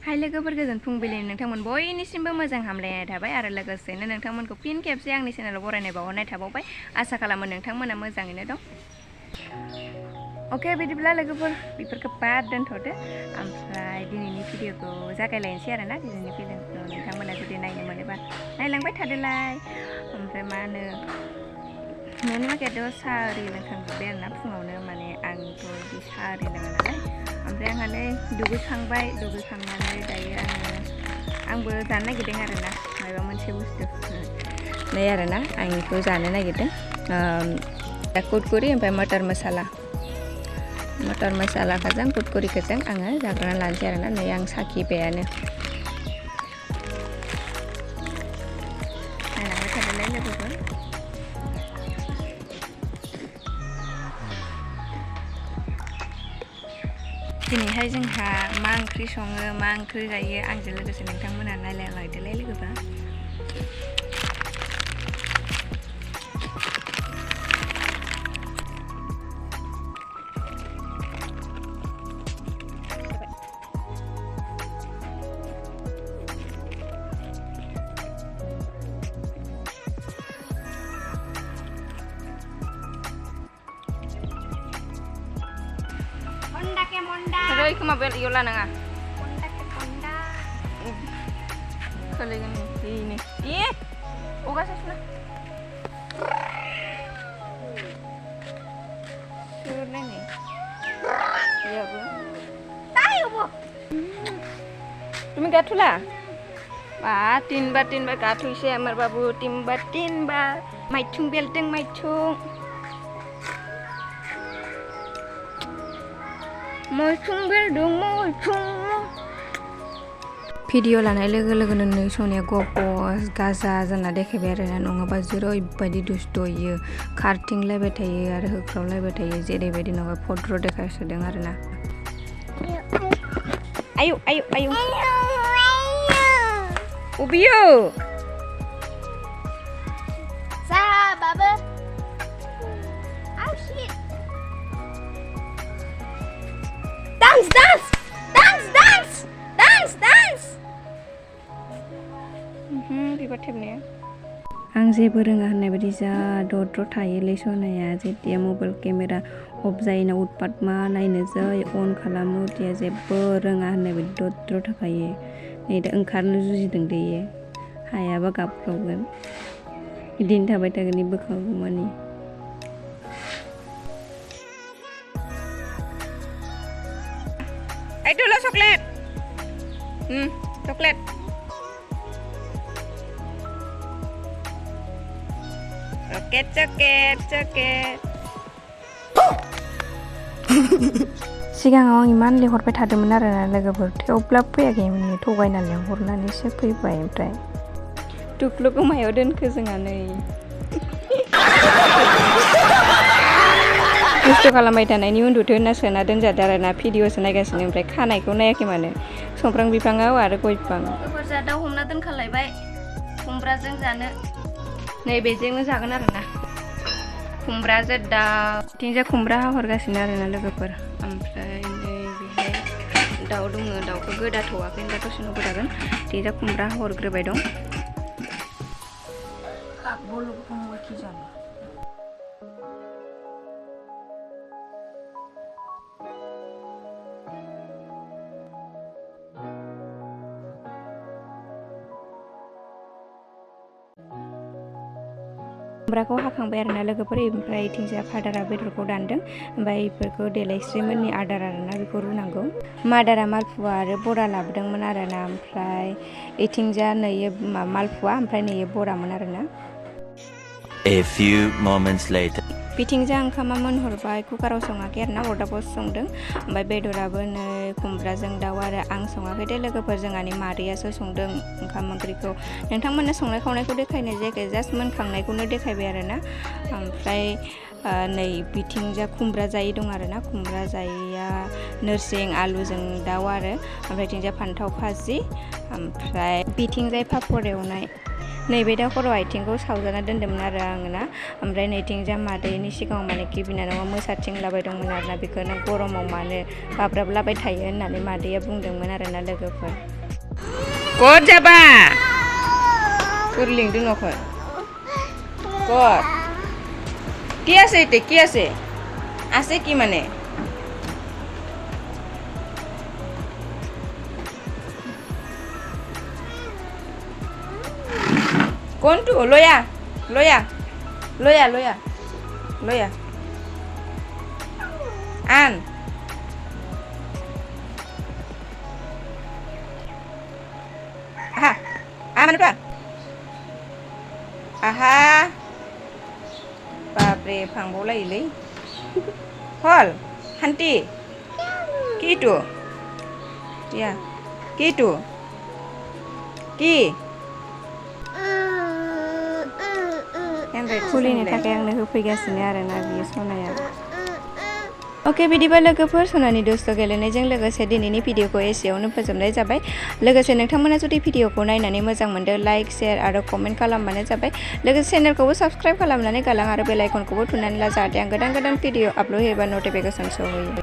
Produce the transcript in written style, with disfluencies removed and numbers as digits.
हाय लोगोफोर गोजोन फुंबिलिनि नोंथांमोन बयनिसिमबो मोजां हामलायनाय थाबाय आरो लोगोसेनो नोंथांमोनखौ फिन खेबसे आंनि चेनेलाव बरायनाय बावहरनाय थाबावबाय आसा खालामो नोंथांमोना मोजाङैनो दं। अके बिदिब्ला लोगोफोर बेफोरखौ बाद दोनथ'दो ओमफ्राय दिनैनि भिडिअखौ जागायलायनोसै आरो ना। दिनैनि भिडिअखौ नोंथांमोना जुदि नायनो मोनोबा नायलांबाय थादोलाय। ओमफ्राय मा होनो न'नि माखायाथ' साहा ओरि लोंखांजोब्बाय आरो ना फुङावनो, माने आंथ' बिदि साहा ओरि लोङा नालाय। ओमफ्राय आंहा नै दुगैखांबाय, दुगैखांनानै दायो आंबो जानो नागिरदों आरो ना माबा मोनसे बुस्थु नै आरो ना आं बेखौ जानो नागिरदों कुरकुरि ओमफ्राय मटर मसालाखौजों कुरकुरिखौजों आङो जाग्रोना लानोसै आरो ना। नै आं साखिबायानो। नायलांबाय थादोलाय लोगोफोर। दिनैहाय जोंहा मा ओंख्रि सङो, मा ओंख्रि जायो आंजों लोगोसे नोंथांमोना नायलांलायदोलाय लोगोफोर। Aduh, iku mah bel iyola nanga. Ponda. Kalian ini. Ih. Uga sasuna. Surne nih. Iya, Bu. Tayo, Bu. Tumi gatula. Wah, tinba gatu isi amar babu timba. Maitung beldeng maitung. Video लानाय लोगो लोगोनो नै सनिया गपस गाजा जाना देखायबाय आरो ना, नङाबा जेरैबायदि दुस्थ'यो, खारथिंलायबाय थायो आरो होख्रावलायबाय थायो, जेरैबायदि नङा फद्र देखायसोदों आरो ना। आयु अबियो जा बाबा आं जेबो रोङा होननाय बायदि जा दद्र थायोलै सनाया। जेतिया मबाइल केमेरा अफ जायोना उतपात मा नायनो जै अन खालामो तिया जेबो रोङा होननाय बायदि दद्र थाखायो। नै दा ओंखारनो जुजिदों दे इयो, हायाबा गाबख्रावगोन। बिदिनो थाबाय थागोन बोखांगौमानि। Itulah coklat. Coklat. Coket. सिगाङाव आं इमान लिंहरबाय थादोंमोन आरो ना लोगोफोर, थेवब्लाबो फैयाखैमोन। थगायना लिंहरनानैसो फैबाय। ओमफ्राय टुप्लुखौ मायाव दोनखो जोंहा नै खस्थ' खालामबाय थानायनि उन्दुथो होनना सोना दोनजादों आरो ना। भिडिअसो नायगासिनो, ओमफ्राय खानायखौ नायाखै मानो। समफ्रां बिफाङाव आरो गय बिफां। जा दाउ हमना दोनखालायबाय खुमब्राजों जानो। नै बेजोंनो जागोन आरो ना, खुमब्राजों दाउ। बिथिंजाय खुमब्रा हरगासिनो आरो ना लोगोफोर। ओमफ्राय नै बेहाय दाउ दङ, दाउखौ गोदाथ'वाखै, दा दसेनो गोदागोन। बिथिंजाय खुमब्रा हरग्रोबाय दं। खुमब्राखौ हाखांबाय आरो ना लोगोफोर। ओमफ्राय इथिंजाय फादारा बेदरखौ दानदों। ओमफ्राय बेफोरखौ देलायस्रिमोननि आदार आरो ना, बेखौ रुनांगौ। मादारा मालपुवा आरो बरा लाबोदोंमोन आरो ना। ओमफ्राय इथिंजा नैयो मालपुवा, ओमफ्राय नैयो बरामोन आरो ना। A few moments later. बिथिंजा ओंखामा मोनहरबाय, कुकाराव सङाखै आरो ना, अरदाबावसो संदों। ओमफ्राय बेदराबो नै खुमब्राजों दाउ आरो आं सङाखै दे लोगोफोर, जोंहानि मादैयासो संदों ओंखाम ओंख्रिखौ। नोंथांमोननो संनाय खावनायखौ देखायनाय जायाखै, जास्ट मोनखांनायखौनो देखायबाय आरो ना। ओमफ्राय नै बिथिंजा खुमब्रा जायै दं आरो ना, खुमब्रा जायैया नोरसिं आलुजों दाउ आरो ओमफ्राय बिथिंजा फान्थाव भाजि, ओमफ्राय बिथिंजाय पापर एवनाय। नैबे दा खर' आथिंखौ सावजाना दोन्दोंमोन आरो आङो ना ओमफ्राय नैथिंजा मादैनि सिगाङाव मानेखि बिनानावा मोसाथिंलाबाय दंमोन आरोना बेखौ नों गरमाव मानो बाब्राबलाबाय थायो होननानै मादैया बुंदोंमोन आरोना लोगोफोर गद जाबा তোর লিংটো নকয় কত কি আছে এতে কি আছে কি মানে কোনটো লয়া আন মানে aha babre pangbaवलायोलै hol hanti kitu ya kitu ki खुलिनो थाखाय आंनो होफैगासिनो आरोना बियो सनाया ओके बिदिबा लोगोफोर सनानि दुस्थ गेलेनायजों लोगोसे दिनैनि भिडिअखौ एसेयावनो फोजोबनाय जाबाय लोगोसे नोंथांमोना जुदि भिडिअखौ नायनानै मोजां मोनदों लाइक शेयार आरो कमेन्ट खालामबानो जाबाय लोगोसे चेनेलखौबो साबस्क्राइब खालामनानै गालां आरो बेल आइकनखौबो थुनानै ला जाहाथे आं गोदान भिडिअ आपल'ड होयोबा नटिफिकेसन सहैयो